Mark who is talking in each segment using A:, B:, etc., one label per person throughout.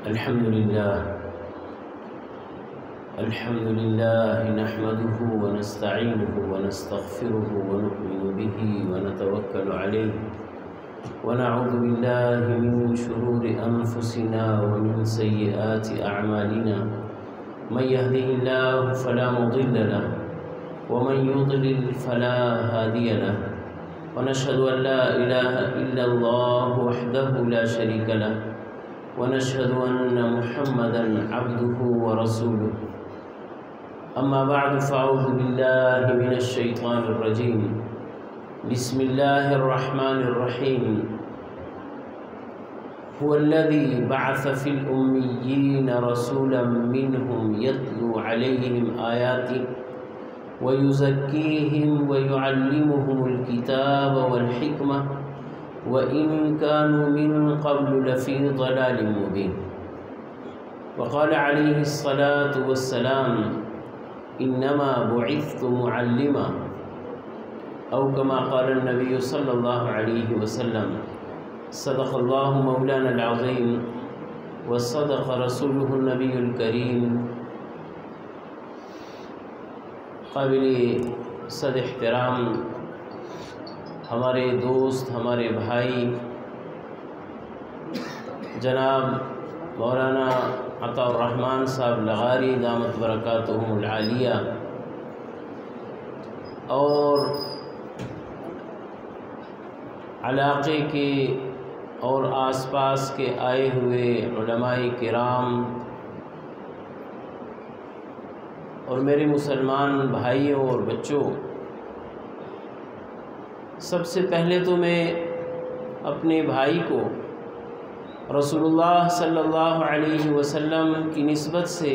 A: الحمد لله نحمده ونستعينه ونستغفره ونؤمن به ونتوكل عليه ونعوذ بالله من شرور أنفسنا ومن سيئات أعمالنا من يهده الله فلا مضل له ومن يضلل فلا هادي له ونشهد أن لا إله إلا الله وحده لا شريك له ونشهد أن محمدًا عبده ورسوله أما بعد فأعوذ بالله من الشيطان الرجيم بسم الله الرحمن الرحيم هو الذي بعث في الأميين رسولا منهم يتلو عليهم آياته ويزكيهم ويعلمهم الكتاب والحكمة وإن كانوا من قبل لفي ضلال مبين وقال عليه الصلاة والسلام إنما بعثت معلما أو كما قال النبي صلى الله عليه وسلم صدق الله مولانا العظيم وصدق رسوله النبي الكريم قابل صد احترام ہمارے دوست، ہمارے بھائی جناب مولانا عطا الرحمن صاحب لغاری دامت برکاتہم العالیہ اور علاقے کے اور آس پاس کے آئے ہوئے علماء کرام اور میرے مسلمان بھائیوں اور بچوں، سب سے پہلے تو میں اپنے بھائی کو رسول اللہ صلی اللہ علیہ وسلم کی نسبت سے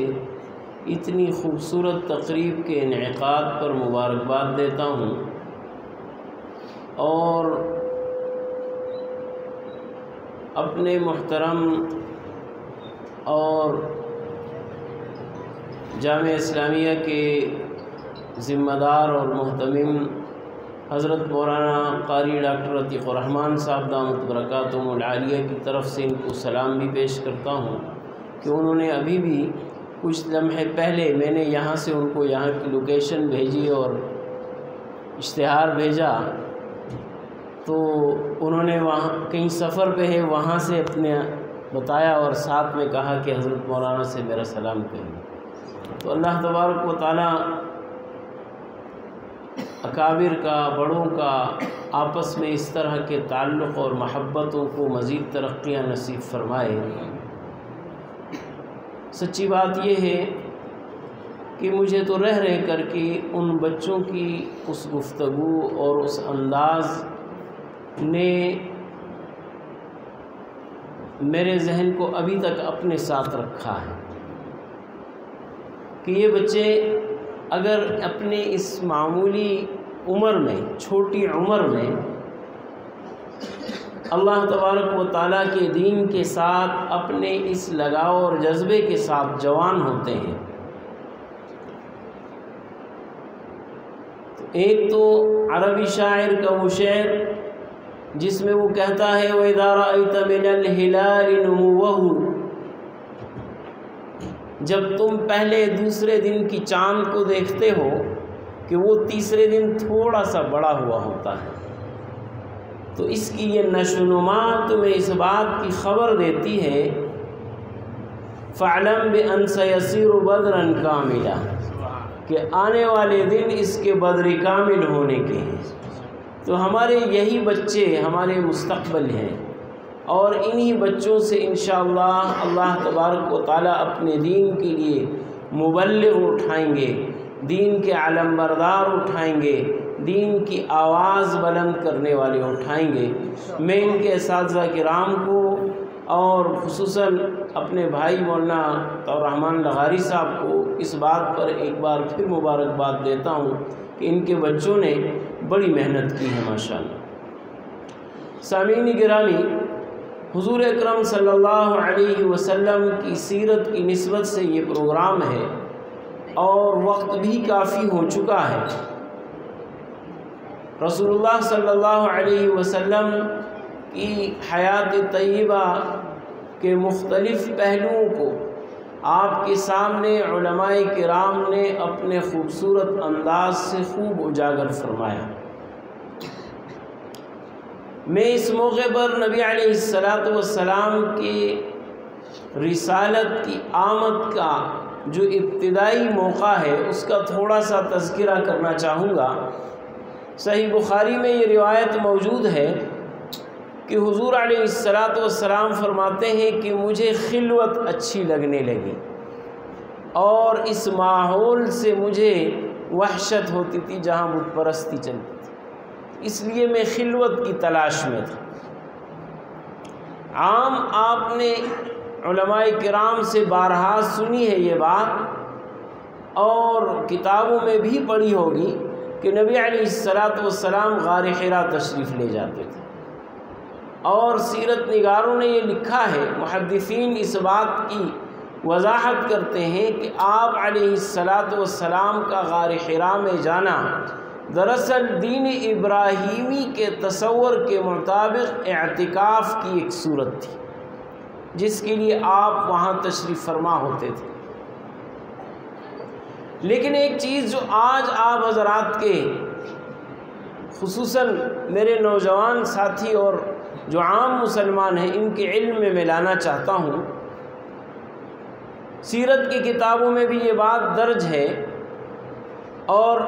A: اتنی خوبصورت تقریب کے انعقاد پر مبارکباد دیتا ہوں اور اپنے محترم اور جامعہ اسلامیہ کے ذمہ دار اور محتمم حضرت مولانا قاری ڈاکٹر عتیق الرحمن صاحب دامت برکاتہم العالیہ کی طرف سے ان کو سلام بھی پیش کرتا ہوں کہ انہوں نے ابھی بھی کچھ لمحے پہلے میں نے یہاں سے ان کو یہاں کی لوکیشن بھیجی اور اشتہار بھیجا تو انہوں نے وہاں کہیں سفر پہ ہے وہاں سے اپنے بتایا اور ساتھ میں کہا کہ حضرت مولانا سے میرا سلام کہیں۔ تو اللہ تبارک و تعالی اکابر کا، بڑوں کا آپس میں اس طرح کے تعلق اور محبتوں کو مزید ترقیاں نصیب فرمائے۔ سچی بات یہ ہے کہ مجھے تو رہ کر کے ان بچوں کی اس گفتگو اور اس انداز نے میرے ذہن کو ابھی تک اپنے ساتھ رکھا ہے کہ یہ بچے اگر اپنے اس معمولی عمر میں، چھوٹی عمر میں اللہ تبارک و تعالیٰ کے دین کے ساتھ اپنے اس لگاؤ اور جذبے کے ساتھ جوان ہوتے ہیں تو ایک تو عربی شاعر کا وہ شعر جس میں وہ کہتا ہے وَإِذَا رَأَيْتَ مِنَ الْهِلَالِ نُمُوَّهُ، جب تم پہلے دوسرے دن کی چاند کو دیکھتے ہو کہ وہ تیسرے دن تھوڑا سا بڑا ہوا ہوتا ہے، تو اس کی یہ نشوونما تمہیں اس بات کی خبر دیتی ہے فَعْلَمْ بِأَنْ سَيَصِيرُ بَدْرًا كَامِلًا، کہ آنے والے دن اس کے بدر کامل ہونے کے ہیں۔ تو ہمارے یہی بچے ہمارے مستقبل ہیں اور انہی بچوں سے انشاءاللہ اللہ تبارک و تعالیٰ اپنے دین کے لیے مبلغ اٹھائیں گے، دین کے علم بردار اٹھائیں گے، دین کی آواز بلند کرنے والے اٹھائیں گے۔ میں ان کے اساتذہ کرام کو اور خصوصاً اپنے بھائی مولانا عطا الرحمن لغاری صاحب کو اس بات پر ایک بار پھر مبارکباد دیتا ہوں کہ ان کے بچوں نے بڑی محنت کی ہے ماشاءاللہ۔ سامعین گرامی، حضور اکرم صلی اللہ علیہ وسلم کی سیرت کی نسبت سے یہ پروگرام ہے اور وقت بھی کافی ہو چکا ہے۔ رسول اللہ صلی اللہ علیہ وسلم کی حیات طیبہ کے مختلف پہلوؤں کو آپ کے سامنے علماء کرام نے اپنے خوبصورت انداز سے خوب اجاگر فرمایا۔ میں اس موقع پر نبی علیہ السلام کی رسالت کی آمد کا جو ابتدائی موقع ہے اس کا تھوڑا سا تذکرہ کرنا چاہوں گا۔ صحیح بخاری میں یہ روایت موجود ہے کہ حضور علیہ السلام فرماتے ہیں کہ مجھے خلوت اچھی لگنے لگی اور اس ماحول سے مجھے وحشت ہوتی تھی جہاں بت پرستی چلتی تھی، اس لیے میں خلوت کی تلاش میں تھا۔ عام آپ نے علماء کرام سے بارہا سنی ہے یہ بات اور کتابوں میں بھی پڑھی ہوگی کہ نبی علیہ السلام غار حرا تشریف لے جاتے تھے، اور سیرت نگاروں نے یہ لکھا ہے، محدثین اس بات کی وضاحت کرتے ہیں کہ آپ علیہ السلام کا غار حرا میں جانا دراصل دین ابراہیمی کے تصور کے مطابق اعتکاف کی ایک صورت تھی، جس کے لیے آپ وہاں تشریف فرما ہوتے تھے۔ لیکن ایک چیز جو آج آپ حضرات کے خصوصاً میرے نوجوان ساتھی اور جو عام مسلمان ہیں ان کے علم میں لانا چاہتا ہوں، سیرت کی کتابوں میں بھی یہ بات درج ہے اور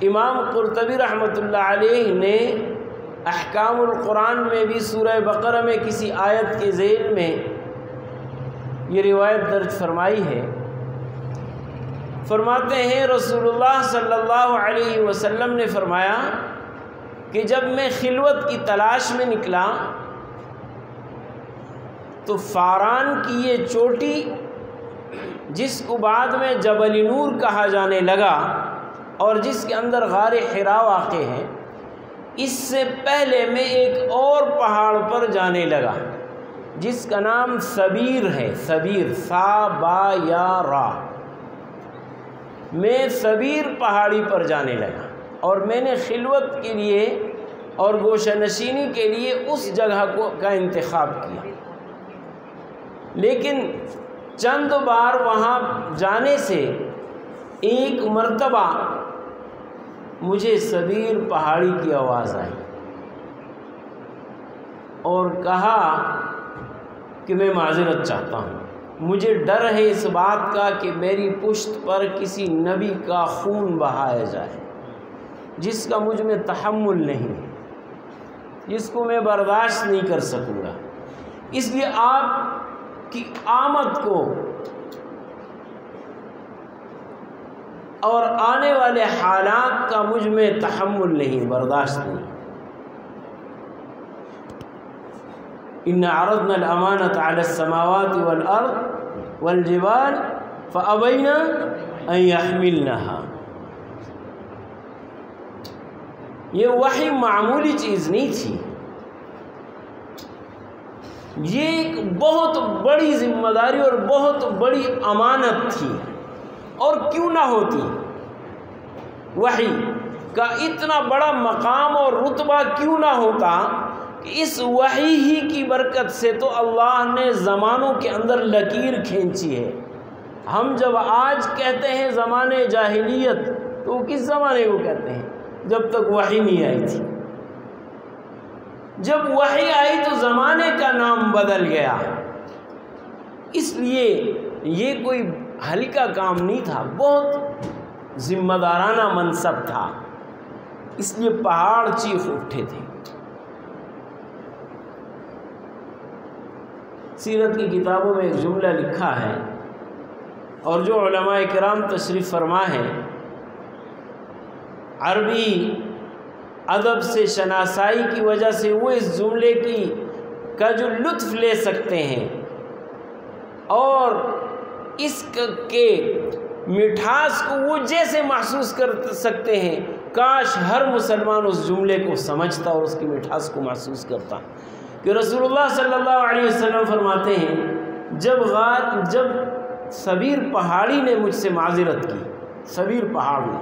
A: امام قرطبی رحمۃ اللہ علیہ نے احکام القرآن میں بھی سورہ بقرہ میں کسی آیت کے ذیل میں یہ روایت درج فرمائی ہے۔ فرماتے ہیں رسول اللہ صلی اللہ علیہ وسلم نے فرمایا کہ جب میں خلوت کی تلاش میں نکلا تو فاران کی یہ چوٹی جس کو بعد میں جبل نور کہا جانے لگا اور جس کے اندر غار حرا واقع ہے، اس سے پہلے میں ایک اور پہاڑ پر جانے لگا جس کا نام سبیر ہے، سبیر سا با یا را۔ میں سبیر پہاڑی پر جانے لگا اور میں نے خلوت کے لیے اور گوشہ نشینی کے لیے اس جگہ کا انتخاب کیا، لیکن چند بار وہاں جانے سے ایک مرتبہ مجھے سبیر پہاڑی کی آواز آئی اور کہا کہ میں معذرت چاہتا ہوں، مجھے ڈر ہے اس بات کا کہ میری پشت پر کسی نبی کا خون بہایا جائے جس کا مجھ میں تحمل نہیں ہے، جس کو میں برداشت نہیں کر سکوں گا، اس لیے آپ کی آمد کو اور آنے والے حالات کا مجھ میں تحمل نہیں، برداشت نہیں۔ إِنَّ عَرَضْنَا الْأَمَانَةَ عَلَى السَّمَاوَاتِ وَالْأَرْضِ وَالْجِبَالِ فَأَبَيْنَا أَن يَحْمِلْنَهَا۔ یہ وحی معمولی چیز نہیں تھی، یہ ایک بہت بڑی ذمہ داری اور بہت بڑی امانت تھی، اور کیوں نہ ہوتی، وحی کا اتنا بڑا مقام اور رتبہ کیوں نہ ہوتا کہ اس وحی ہی کی برکت سے تو اللہ نے زمانوں کے اندر لکیر کھینچی ہے۔ ہم جب آج کہتے ہیں زمانے جاہلیت تو وہ کس زمانے کو کہتے ہیں؟ جب تک وحی نہیں آئی تھی۔ جب وحی آئی تو زمانے کا نام بدل گیا، اس لیے یہ کوئی ہلکا کام نہیں تھا، بہت ذمہ دارانہ منصب تھا، اس لیے پہاڑ چیخ اٹھے تھے۔ سیرت کی کتابوں میں ایک جملہ لکھا ہے اور جو علماء کرام تشریف فرما ہے، عربی ادب سے شناسائی کی وجہ سے وہ اس جملے کا جو لطف لے سکتے ہیں اور اس کے مٹھاس کو وہ جیسے محسوس کر سکتے ہیں، کاش ہر مسلمان اس جملے کو سمجھتا اور اس کی مٹھاس کو محسوس کرتا کہ رسول اللہ صلی اللہ علیہ وسلم فرماتے ہیں جب سبیر پہاڑی نے مجھ سے معذرت کی، سبیر پہاڑ نے،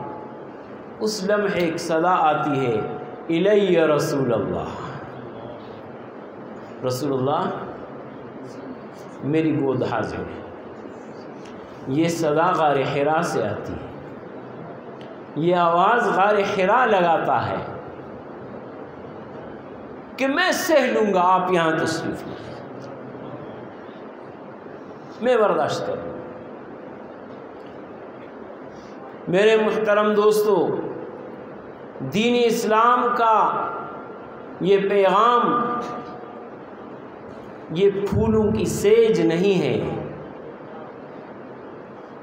A: اس لمحے ایک صدا آتی ہے، الی رسول اللہ، رسول اللہ میری گود حاضر ہے۔ یہ صدا غار حرا سے آتی ہے، یہ آواز غار حرا لگاتا ہے کہ میں سہ لوں گا، آپ یہاں تشریف لیں، میں برداشت کروں۔ میرے محترم دوستو، دین اسلام کا یہ پیغام یہ پھولوں کی سیج نہیں ہے،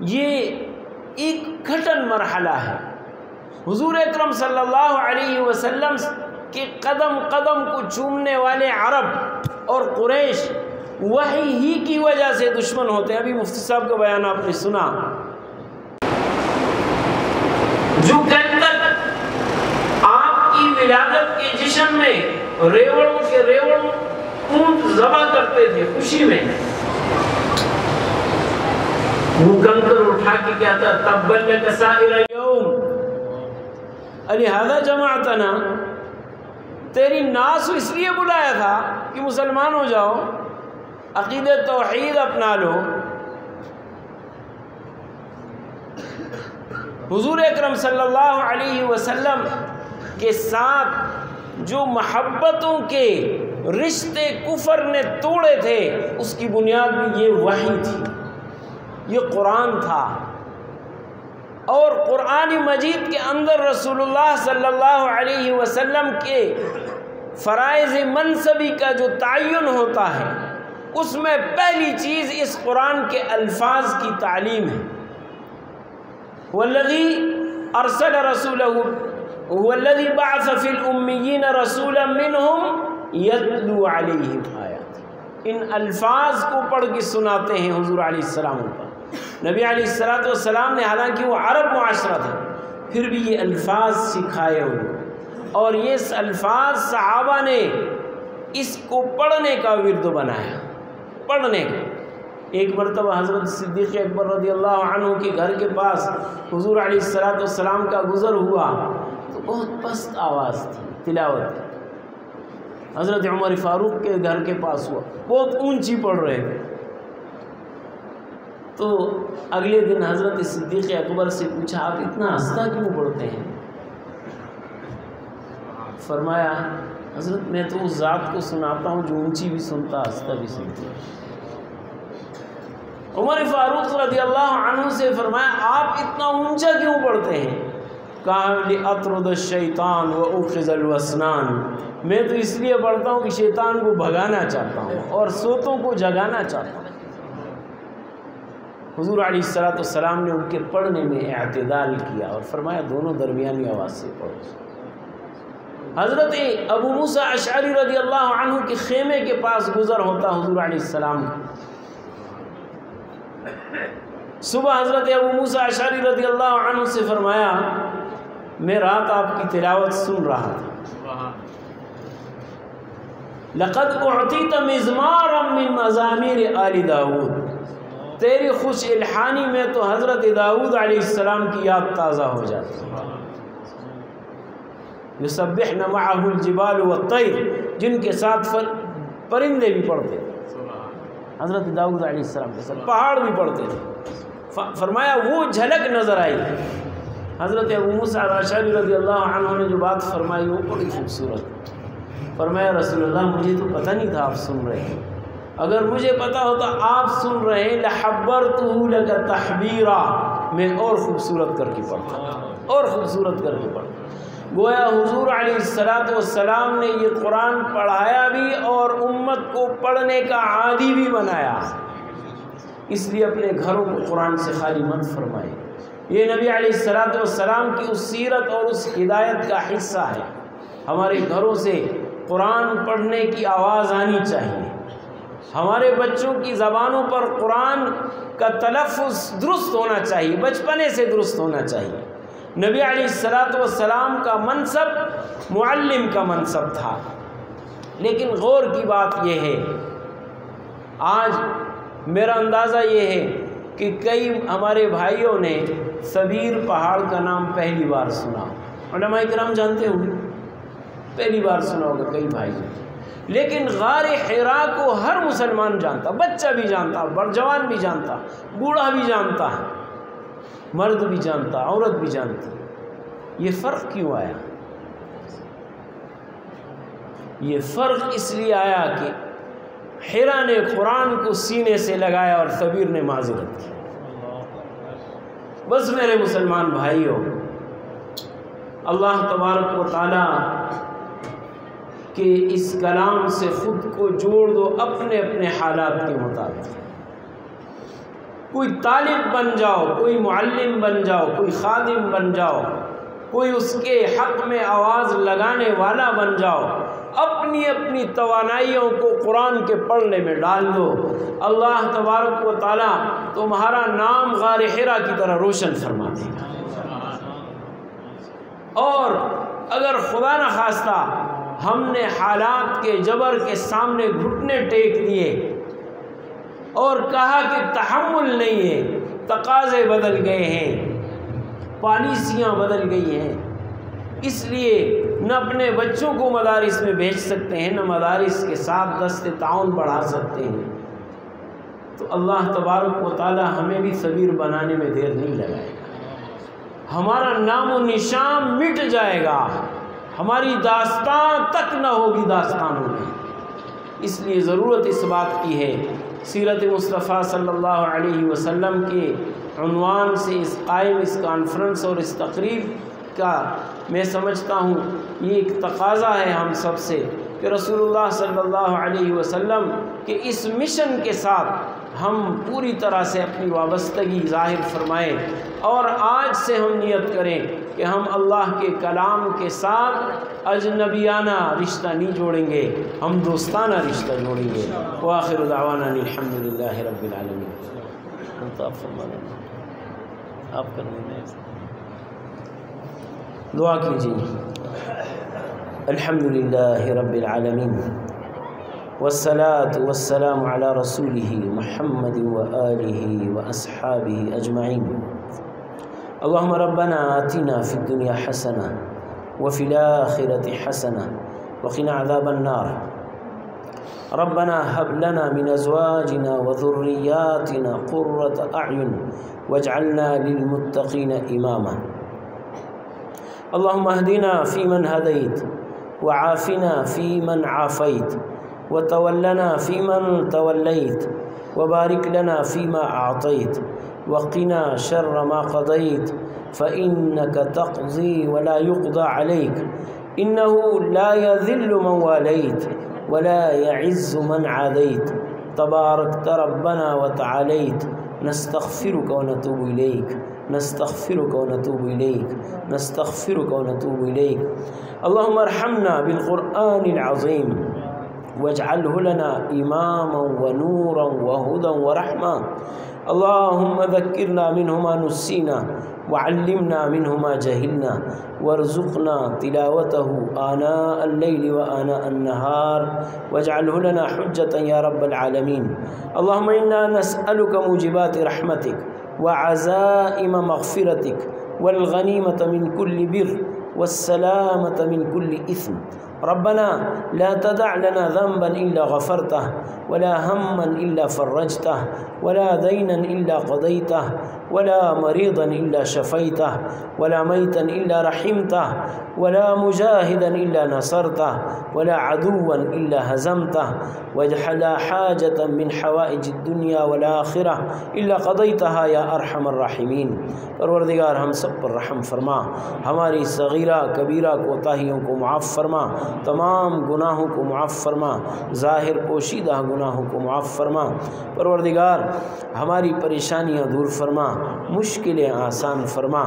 A: یہ ایک گھٹن مرحلہ ہے۔ حضور اکرم صلی اللہ علیہ وسلم کے قدم قدم کو چومنے والے عرب اور قریش وحی ہی کی وجہ سے دشمن ہوتے ہیں۔ ابھی مفتی صاحب کا بیان آپ نے سنا، جو کندر آپ کی ولادت کے جشن میں ریوڑوں کے ریوڑوں اونٹ ذبح کرتے تھے خوشی میں، وہ کنکر اٹھا کے کہتا تبا لک سائر اليوم لہذا جمعتنا، تیری ناس اس لیے بلایا تھا کہ مسلمان ہو جاؤ، عقیدہ توحید اپنا لو۔ حضور اکرم صلی اللہ علیہ وسلم کے ساتھ جو محبتوں کے رشتے کفر نے توڑے تھے، اس کی بنیاد میں یہ وحی تھی، یہ قرآن تھا، اور قرآن مجید کے اندر رسول اللہ صلی اللہ علیہ وسلم کے فرائض منصبی کا جو تعین ہوتا ہے، اس میں پہلی چیز اس قرآن کے الفاظ کی تعلیم ہے۔ والذی ارسل رسولہ والذی بعث فی الامیین رسولا منہم یتلو علیہم آیات، ان الفاظ کو پڑھ کے سناتے ہیں حضور علیہ السلام پر۔ نبی علیہ السلام نے، حالانکہ وہ عرب معاشرہ تھا، پھر بھی یہ الفاظ سکھائے ان کو، اور یہ الفاظ صحابہ نے اس کو پڑھنے کا ورد بنایا، پڑھنے کا۔ ایک مرتبہ حضرت صدیق اکبر رضی اللہ عنہ کے گھر کے پاس حضور علیہ السلام کا گزر ہوا تو بہت پست آواز تھی تلاوت کی۔ حضرت عمر فاروق کے گھر کے پاس ہوا، بہت اونچی پڑھ رہے تھے۔ تو اگلے دن حضرت صدیق اکبر سے پوچھا، آپ اتنا آہستہ کیوں پڑھتے ہیں؟ فرمایا، حضرت میں تو اس ذات کو سناتا ہوں جو اونچی بھی سنتا، آہستہ بھی سنتا۔ عمر فاروق رضی اللہ عنہ سے فرمایا، آپ اتنا اونچا کیوں پڑھتے ہیں؟ کہا، لِأَطْرُدَ الشَّيْطَانُ وَأُوقِظَ الْوَسْنَانِ، میں تو اس لیے پڑھتا ہوں کہ شیطان کو بھگانا چاہتا ہوں اور سوتوں کو جگانا چاہتا ہوں۔ حضور علیہ السلام نے ان کے پڑھنے میں اعتدال کیا اور فرمایا دونوں درمیانی آواز سے پڑھو۔ حضرت ابو موسیٰ اشعری رضی اللہ عنہ کے خیمے کے پاس گزر ہوتا حضور علیہ السلام کا۔ صبح حضرت ابو موسیٰ اشعری رضی اللہ عنہ سے فرمایا، میں رات آپ کی تلاوت سن رہا تھا، لقد اعطیت مزمارا من مزامیر آل داود، تیری خوش الحانی میں تو حضرت داؤد علیہ السلام کی یاد تازہ ہو جاتی ہے۔ یسبحن معه الجبال والطیر، جن کے ساتھ پرندے بھی پڑھتے تھے، حضرت داؤد علیہ السلام کے ساتھ پہاڑ بھی پڑھتے تھے۔ فرمایا وہ جھلک نظر آئی۔ حضرت ابو موسیٰ اشعری رضی اللہ عنہ نے جو بات فرمائی وہ بڑی خوبصورت۔ فرمایا، رسول اللہ مجھے تو پتہ نہیں تھا آپ سن رہے ہیں، اگر مجھے پتا ہوتا آپ سن رہے ہیں لَحَبَّرْتُهُ لَكَ تَحْبِيرًا، میں اور خوبصورت کر کے پڑھتا، اور خوبصورت کر کے پڑھتا۔ گویا حضور علیہ السلام نے یہ قرآن پڑھایا بھی اور امت کو پڑھنے کا عادی بھی بنایا، اس لیے اپنے گھروں کو قرآن سے خالی مت فرمائے۔ یہ نبی علیہ السلام کی اس سیرت اور اس ہدایت کا حصہ ہے۔ ہمارے گھروں سے قرآن پڑھنے کی آواز آنی چاہیے، ہمارے بچوں کی زبانوں پر قرآن کا تلفظ درست ہونا چاہیے، بچپنے سے درست ہونا چاہیے۔ نبی علیہ السلام کا منصب معلم کا منصب تھا، لیکن غور کی بات یہ ہے، آج میرا اندازہ یہ ہے کہ کئی ہمارے بھائیوں نے سبیر پہاڑ کا نام پہلی بار سنا، علماء کرام جانتے ہوں گے، پہلی بار سنا ہوگا کئی بھائی، لیکن غار حرا کو ہر مسلمان جانتا، بچہ بھی جانتا، جوان بھی جانتا، بوڑھا بھی جانتا، مرد بھی جانتا، عورت بھی جانتی۔ یہ فرق کیوں آیا؟ یہ فرق اس لیے آیا کہ حرا نے قرآن کو سینے سے لگایا اور خبیر نے معذرت کی۔ بس میرے مسلمان بھائیوں، اللہ تبارک و تعالیٰ کہ اس کلام سے خود کو جوڑ دو اپنے اپنے حالات کے مطابق۔ کوئی طالب بن جاؤ، کوئی معلم بن جاؤ، کوئی خادم بن جاؤ، کوئی اس کے حق میں آواز لگانے والا بن جاؤ، اپنی اپنی توانائیوں کو قرآن کے پڑھنے میں ڈال دو، اللہ تبارک و تعالیٰ تمہارا نام غار حرا کی طرح روشن فرما دے گا۔ اور اگر خدا نخواستہ ہم نے حالات کے جبر کے سامنے گھٹنے ٹیک دیے اور کہا کہ تحمل نہیں ہے، تقاضے بدل گئے ہیں، پالیسیاں بدل گئی ہیں، اس لیے نہ اپنے بچوں کو مدارس میں بھیج سکتے ہیں، نہ مدارس کے ساتھ دست تعاون بڑھا سکتے ہیں، تو اللہ تبارک و تعالی ہمیں بھی صبیر بنانے میں دیر نہیں لگائے گا۔ ہمارا نام و نشان مٹ جائے گا، ہماری داستان تک نہ ہوگی داستانوں میں۔ اس لیے ضرورت اس بات کی ہے، سیرت مصطفیٰ صلی اللہ علیہ وسلم کے عنوان سے اس کانفرنس اور اس تقریب کا میں سمجھتا ہوں یہ ایک تقاضا ہے ہم سب سے کہ رسول اللہ صلی اللہ علیہ وسلم کے اس مشن کے ساتھ ہم پوری طرح سے اپنی وابستگی ظاہر فرمائیں، اور آج سے ہم نیت کریں کہ ہم اللہ کے کلام کے ساتھ اجنبیانہ رشتہ نہیں جوڑیں گے، ہم دوستانہ رشتہ جوڑیں گے۔ وآخر دعوانا الحمدللہ رب العالمین۔ تو آپ فرمانے آپ کرنے دعا کیجیے۔ الحمدللہ رب العالمین والصلاة والسلام على رسوله محمد وآله وأصحابه أجمعين۔ اللهم ربنا آتنا في الدنيا حسنة وفي الآخرة حسنة وقنا عذاب النار۔ ربنا هب لنا من أزواجنا وذرياتنا قرة أعين واجعلنا للمتقين إماما۔ اللهم اهدنا فيمن هديت وعافنا فيمن عافيت وتولنا فيمن توليت وبارك لنا فيما أعطيت وقنا شر ما قضيت فإنك تقضي ولا يقضى عليك إنه لا يذل من واليت ولا يعز من عاديت تباركت ربنا وتعاليت نستغفرك ونتوب إليك نستغفرك ونتوب إليك نستغفرك ونتوب إليك اللهم ارحمنا بالقرآن العظيم واجعله لنا إماما ونورا وهدى ورحمة اللهم ذكرنا منه ما نسينا وعلمنا منه ما جهلنا وارزقنا تلاوته آناء الليل وآناء النهار واجعله لنا حجة يا رب العالمين اللهم إنا نسألك موجبات رحمتك وعزائم مغفرتك والغنيمة من كل بر والسلامة من كل إثم ربنا لا تدع لنا ذنبا إلا غفرته ولا هما إلا فرجته ولا دينا إلا قضيته ولا مريضا إلا شفيته ولا ميتا إلا رحمته ولا مجاهدا إلا نصرته ولا عدوا إلا هزمته ولا حاجة من حوائج الدنيا والآخرة إلا قضيتها يا أرحم الراحمين۔ پروردگار ہم سب پر رحم فرما، ہماری صغیرہ کبیرہ کوتاہیوں کو معاف فرما، تمام گناہوں کو معاف فرما، ظاہر پوشیدہ گناہوں کو معاف فرما۔ پروردگار ہماری پریشانیاں دور فرما، مشکلیں آسان فرما۔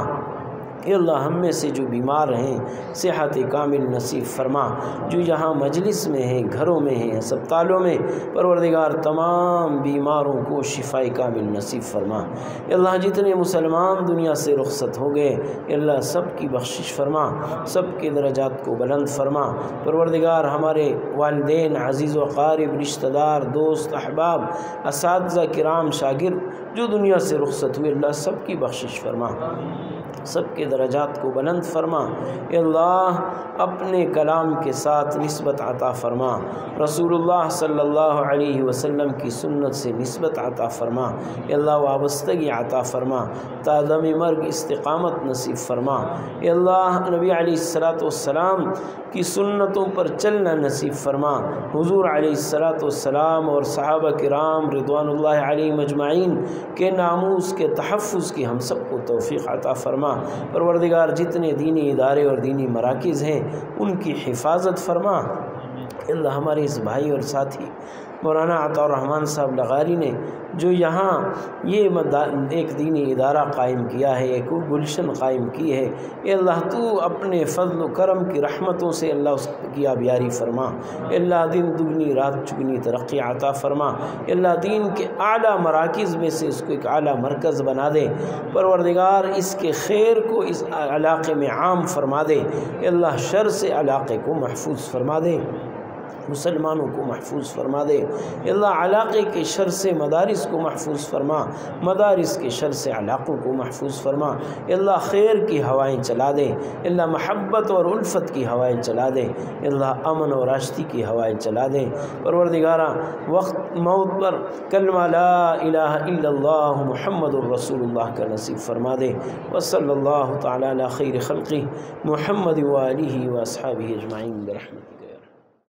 A: اے اللہ ہم میں سے جو بیمار ہیں صحت کامل نصیب فرما، جو یہاں مجلس میں ہیں، گھروں میں ہیں، اسپتالوں میں، پروردگار تمام بیماروں کو شفاء کامل نصیب فرما۔ اے اللہ جتنے مسلمان دنیا سے رخصت ہو گئے اے اللہ سب کی بخشش فرما، سب کے درجات کو بلند فرما۔ پروردگار ہمارے والدین، عزیز و قارب، رشتہ دار، دوست، احباب، اساتذہ کرام، شاگرد جو دنیا سے رخصت ہوئے اللہ سب کی بخشش فرما، سب کے درجات کو بلند فرما۔ اے اللہ اپنے کلام کے ساتھ نسبت عطا فرما، رسول اللہ صلی اللہ علیہ وسلم کی سنت سے نسبت عطا فرما۔ اے اللہ وابستگی عطا فرما، تا دم مرگ استقامت نصیب فرما۔ اے اللہ نبی علیہ السلام کی سنتوں پر چلنا نصیب فرما، حضور علیہ السلام اور صحابہ کرام رضوان اللہ علیہم اجمعین کے ناموس کے تحفظ کی ہم سب کو توفیق عطا فرما۔ پروردگار جتنے دینی ادارے اور دینی مراکز ہیں ان کی حفاظت فرما۔ اللہ ہمارے اس بھائی اور ساتھی مولانا عطا الرحمن صاحب لغاری نے جو یہاں یہ ایک دینی ادارہ قائم کیا ہے، ایک گلشن قائم کی ہے، اے اللہ تو اپنے فضل و کرم کی رحمتوں سے اللہ اس کی آبیاری فرما۔ اے اللہ دین دگنی رات چگنی ترقی عطا فرما۔ اے اللہ دین کے اعلیٰ مراکز میں سے اس کو ایک اعلیٰ مرکز بنا دے۔ پروردگار اس کے خیر کو اس علاقے میں عام فرما دے۔ اے اللہ شر سے علاقے کو محفوظ فرما دے، مسلمانوں کو محفوظ فرما دے۔ اللہ علاقے کے شر سے مدارس کو محفوظ فرما، مدارس کے شر سے علاقوں کو محفوظ فرما۔ اللہ خیر کی ہوائیں چلا دے، اللہ محبت اور الفت کی ہوائیں چلا دے، اللہ امن اور آشتی کی ہوائیں چلا دے۔ پروردگارہ وقت موت پر کلمہ لا الہ الا اللہ محمد الرسول اللہ کا نصیب فرما دے۔ وصلی اللہ تعالی علی خیر خلقہ محمد وآلہ واصحابہ اجمعین برحمتہ۔